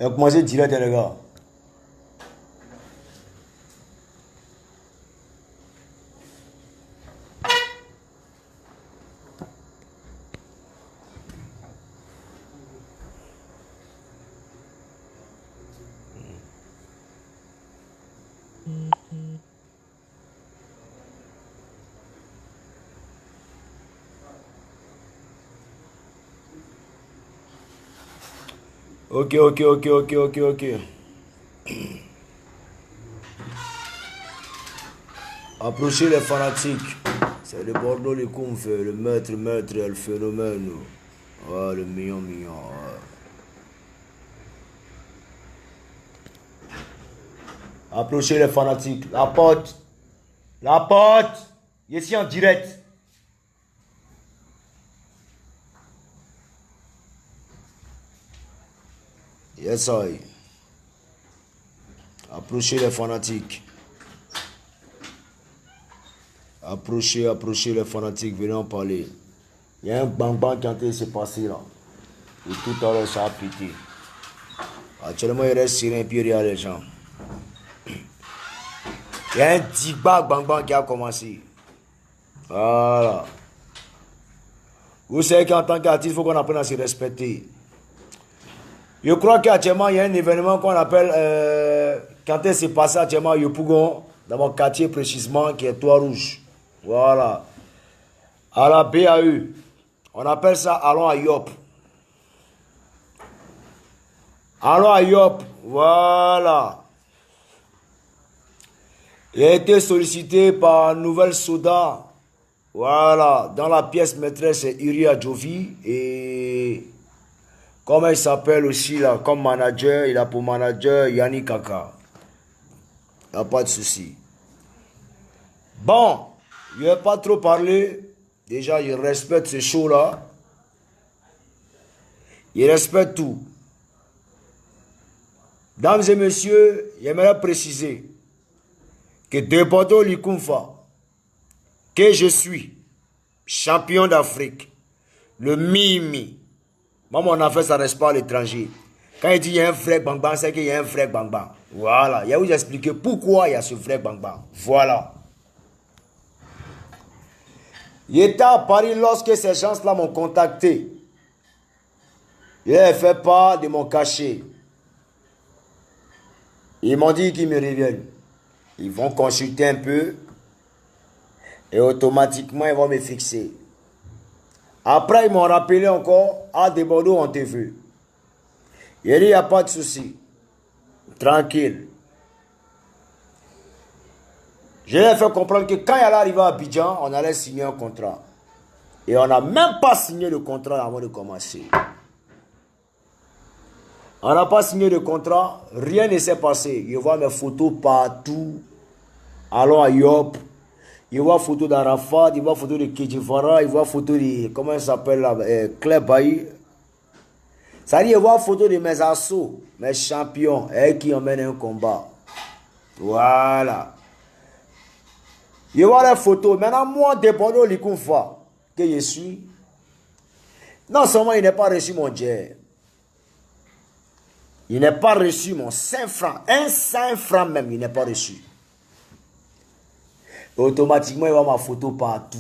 Elle a commencé direct, les gars. Ok, ok, ok, ok, ok, ok. Approchez les fanatiques. C'est le Bordeaux, les confs, le maître, le phénomène. Ah, le million, million. Ouais. Approchez les fanatiques. La porte. La porte. Ici en direct. Yes, I. Approchez les fanatiques. Approchez, approchez les fanatiques. Venez en parler. Il y a un bang-bang qui est en train de se passer là. Et tout à l'heure, ça a pété. Actuellement, il reste sur un pied derrière les gens. Il y a un petit bang-bang qui a commencé. Voilà. Vous savez qu'en tant qu'artiste, il faut qu'on apprenne à se respecter. Je crois qu'actuellement, il y a un événement qu'on appelle, quand il s'est passé actuellement à Yopougon, dans mon quartier précisément, qui est Trois-Rouges. Voilà. À la BAE. On appelle ça Allons à Yop. Allons à Yop. Voilà. Il a été sollicité par Nouvelle Soda. Voilà. Dans la pièce maîtresse, c'est Iria Jovi. Et comme il s'appelle aussi là, comme manager, il a pour manager Yannick Kaka. Il n'y a pas de souci. Bon, je ne vais pas trop parler. Déjà, je respecte ce show-là. Je respecte tout. Dames et messieurs, j'aimerais préciser que de Bordeaux Likumfa, que je suis champion d'Afrique, le Mimi. Moi, mon affaire, ça ne reste pas à l'étranger. Quand il dit qu'il y a un frère Bang-Bang, c'est qu'il y a un frère Bang-Bang. Voilà. Il va vous expliquer pourquoi il y a ce frère Bang-Bang. Voilà. J'étais à Paris lorsque ces gens-là m'ont contacté. Je leur ai fait part de mon cachet. Ils m'ont dit qu'ils me reviennent. Ils vont consulter un peu. Et automatiquement, ils vont me fixer. Après, ils m'ont rappelé encore. Ah, de Bordeaux, on te veut. Il dit, il n'y a pas de souci. Tranquille. Je leur ai fait comprendre que quand il allait arriver à Abidjan, on allait signer un contrat. Et on n'a même pas signé le contrat avant de commencer. On n'a pas signé de contrat, rien ne s'est passé. Je vois mes photos partout. Allons à Yop. Je vois photos d'Arafat, je vois photos de Kedjivara, je vois photos de, comment il s'appelle là, Claire Bailly. Ça dit, je vois photos de mes assauts, mes champions, qui emmènent un combat. Voilà. Je vois les photos. Maintenant, moi, dépendant du Likumfa, que je suis, non seulement il n'est pas reçu mon jet. Il n'est pas reçu mon 5 francs. Un 5 francs même, il n'est pas reçu. Et automatiquement, il voit ma photo partout.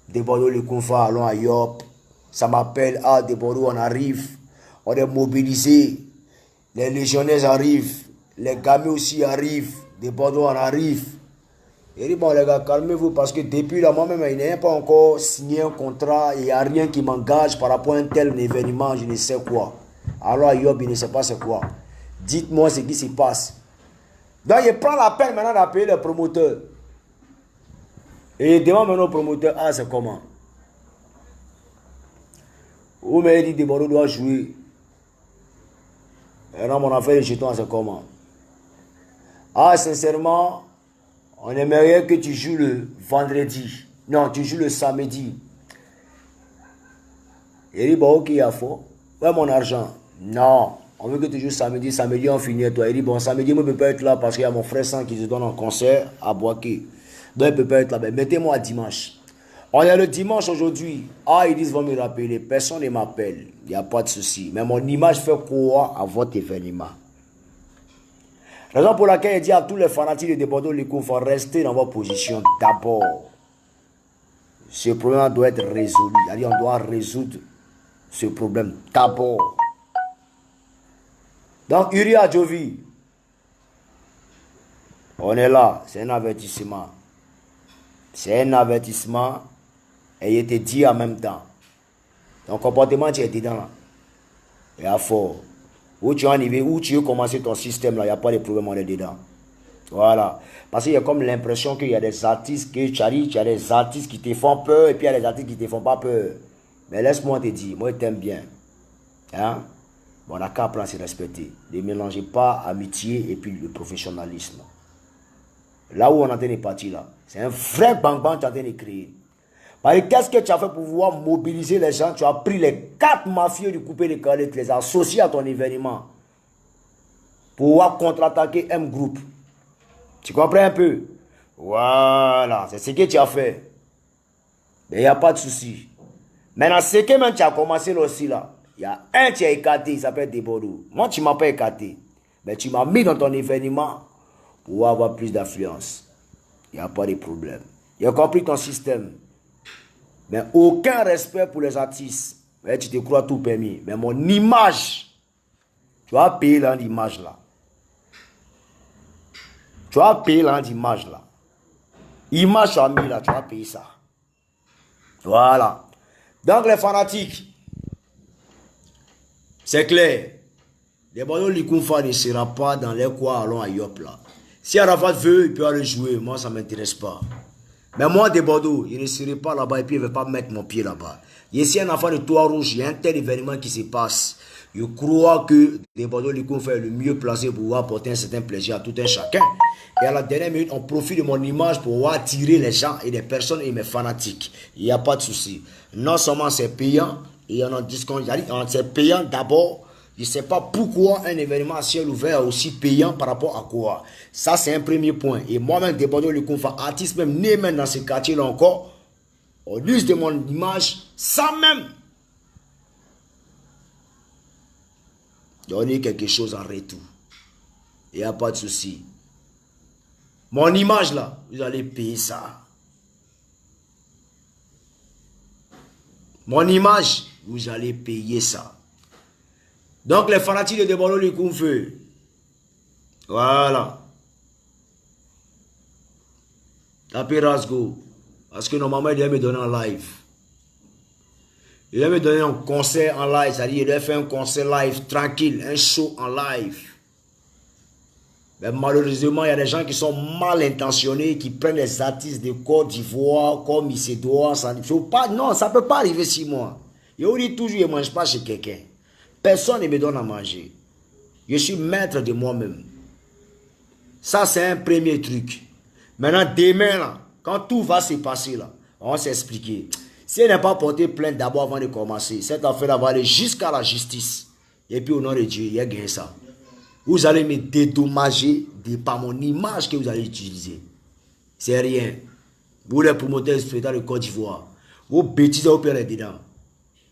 De Bordeaux, le confort, allons à Yop. Ça m'appelle, ah, de Bordeaux, on arrive. On est mobilisé. Les légionnaires arrivent. Les gamins aussi arrivent. De Bordeaux, on arrive. Il dit, bon, les gars, calmez-vous parce que depuis là, moi-même, il n'est pas encore signé un contrat. Il n'y a rien qui m'engage par rapport à un tel événement, je ne sais quoi. Alors, Yob, il ne sait pas c'est quoi. Dites-moi ce qui se passe. Donc, il prend la peine maintenant d'appeler le promoteur. Et il demande maintenant au promoteur, ah, c'est comment? Ou mais il dit, de Bordeaux doit jouer. Et non, mon affaire de jetons, c'est comment? Ah, sincèrement, on aimerait que tu joues le vendredi. Non, tu joues le samedi. Il dit, bon, ok, il y a faux. Ouais, mon argent. Non, on veut que tu joues samedi. Samedi, on finit toi. Il dit, bon, samedi, moi, je ne peux pas être là parce qu'il y a mon frère Sang qui se donne en concert à Boaké. Donc, il ne peut pas être là. Mais mettez-moi à dimanche. On est le dimanche aujourd'hui. Ah, ils disent, vont me rappeler. Personne ne m'appelle. Il n'y a pas de souci. Mais mon image fait quoi à votre événement? Raison pour laquelle il dit à tous les fanatiques de Bordeaux, il faut rester dans votre position d'abord. Ce problème doit être résolu. C'est-à-dire, on doit résoudre ce problème d'abord. Donc, Uri Adjovi, on est là. C'est un avertissement. C'est un avertissement. Et il te dit en même temps. Ton comportement, tu es dedans là. Il y a fort. Où tu es arrivé, où tu veux commencer ton système là, il n'y a pas de problème, on est dedans. Voilà. Parce qu'il y a comme l'impression qu'il y a des artistes que tu arrives, il y a des artistes qui te font peur et puis il y a des artistes qui ne te font pas peur. Mais laisse-moi te dire, moi je t'aime bien. Hein? Bon, on a qu'à apprendre à se respecter. Ne mélangez pas amitié et puis le professionnalisme. Là où on est en train de partir là, c'est un vrai bang-bang que tu es en train de créer. Qu'est-ce que tu as fait pour pouvoir mobiliser les gens? Tu as pris les 4 mafieux du coupé de Calais, tu les as associés à ton événement pour pouvoir contre-attaquer M Group. Tu comprends un peu? Voilà, c'est ce que tu as fait. Mais il n'y a pas de souci. Maintenant, ce que même tu as commencé aussi là, il y a un qui a écarté, il s'appelle Deborou. Moi, tu ne m'as pas écarté. Mais tu m'as mis dans ton événement pour avoir plus d'influence. Il n'y a pas de problème. Il a compris ton système. Mais aucun respect pour les artistes. Mais tu te crois tout permis. Mais mon image, tu vas payer l'image là. Tu vas payer l'image là. Image tu as mis là, tu vas payer ça. Voilà. Donc les fanatiques, c'est clair. Les Bordeaux Likounfa ne sera pas dans les quoi allons à Yop là. Si Arafat veut, il peut aller jouer. Moi, ça ne m'intéresse pas. Mais moi, de Bordeaux, je ne serai pas là-bas et puis je ne vais pas mettre mon pied là-bas. Ici, un enfant de Trois-Rouges, il y a un tel événement qui se passe. Je crois que de Bordeaux, Likounfa est le mieux placé pour pouvoir apporter un certain plaisir à tout un chacun. Et à la dernière minute, on profite de mon image pour pouvoir attirer les gens et les personnes et mes fanatiques. Il n'y a pas de souci. Non seulement c'est payant, et on en discute, c'est payant d'abord. Je ne sais pas pourquoi un événement à ciel ouvert est aussi payant par rapport à quoi. Ça, c'est un premier point. Et moi-même, de Bordeaux, Likounfa, artiste même, né même dans ce quartier-là encore, on use de mon image sans même donner quelque chose en retour. Il n'y a pas de souci. Mon image là, vous allez payer ça. Mon image, vous allez payer ça. Donc les fanatiques de Bordeaux Likounfa, voilà. Tapez Rasgo. Parce que normalement, il doit me donner en live. Il doit me donner un concert en live. C'est-à-dire, il doit faire un concert live, tranquille, un show en live. Mais malheureusement, il y a des gens qui sont mal intentionnés, qui prennent les artistes de Côte d'Ivoire comme il se doit. Non, ça ne peut pas arriver 6 mois. Je vous dis toujours, je ne mange pas chez quelqu'un. Personne ne me donne à manger. Je suis maître de moi-même. Ça, c'est un premier truc. Maintenant, demain, là, quand tout va se passer, là, on va s'expliquer. Si elle n'a pas porté plainte d'abord avant de commencer, cette affaire va aller jusqu'à la justice. Et puis, au nom de Dieu, il y a gagné ça. Vous allez me dédommager par mon image que vous allez utiliser. C'est rien. Vous, les promoteurs spectacles de Côte d'Ivoire, vos bêtises, vous pouvez aller dedans.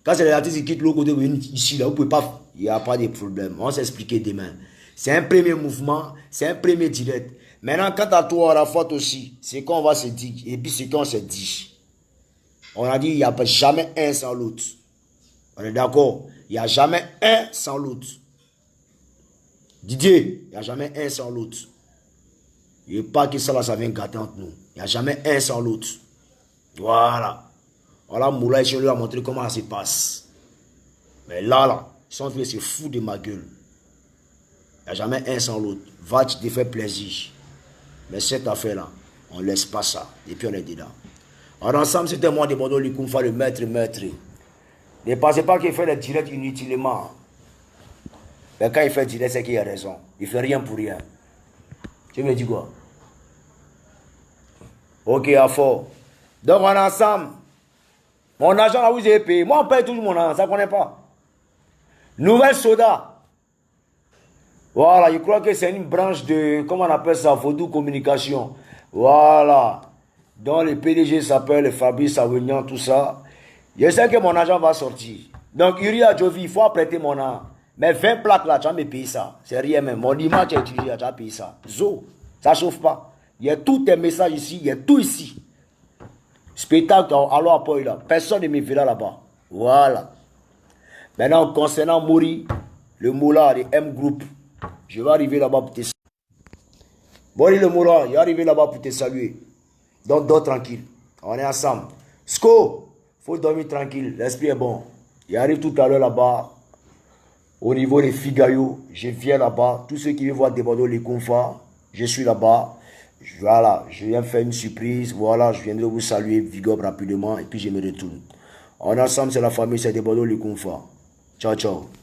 Quand c'est les artistes qui quittent l'autre côté, vous venez ici, là, vous pouvez pas. Il n'y a pas de problème. On va s'expliquer demain. C'est un premier mouvement, c'est un premier direct. Maintenant, quant à toi, Arafat aussi, c'est qu'on va se dire, et puis c'est qu'on se dit. On a dit, il n'y a jamais un sans l'autre. On est d'accord? Il n'y a jamais un sans l'autre. Didier, il n'y a jamais un sans l'autre. Il n'y a pas que ça là, ça vient gâter entre nous. Il n'y a jamais un sans l'autre. Voilà. Voilà, Moulay, je lui ai montré comment ça se passe. Mais là, ils sont en train de se foutre de ma gueule. Il n'y a jamais un sans l'autre. Va, tu te fais plaisir. Mais cette affaire-là, on ne laisse pas ça. Et puis on est dedans. Alors ensemble, c'était moi de Bordeaux Likounfa, le maître. Ne pensez pas qu'il fait les directs inutilement. Mais quand il fait direct, c'est qu'il a raison. Il ne fait rien pour rien. Tu me dis quoi? Ok, à fort. Donc on est ensemble. Mon argent là, vous avez payé. Moi, on paye toujours mon argent, ça ne connaît pas. Nouvelle soda. Voilà, je crois que c'est une branche de, comment on appelle ça, Vodou Communication. Voilà. dont le PDG s'appelle Fabrice Avignon, tout ça. Je sais que mon argent va sortir. Donc, Uri Adjovi, il faut apprêter mon argent. Mais 20 plaques là, tu vas me payer ça. C'est rien même. Mon image, tu as utilisé, tu vas payer ça. Zo, ça ne chauffe pas. Il y a tous tes messages ici, il y a tout ici. Spectacle, allons à Poil là. Personne ne me verra là-bas. Voilà. Maintenant, concernant Mori, le Moula, le M Group, je vais arriver là-bas pour te saluer. Mori le Moula, il est arrivé là-bas pour te saluer. Donc, dors tranquille. On est ensemble. Sko, faut dormir tranquille. L'esprit est bon. Il arrive tout à l'heure là-bas. Au niveau des Figayo, je viens là-bas. Tous ceux qui veulent voir déborder les confins, je suis là-bas. Voilà, je viens faire une surprise. Voilà, je viendrai vous saluer, Vigor, rapidement. Et puis je me retourne. On est ensemble, c'est la famille, c'est déborder les confins. Ciao, ciao.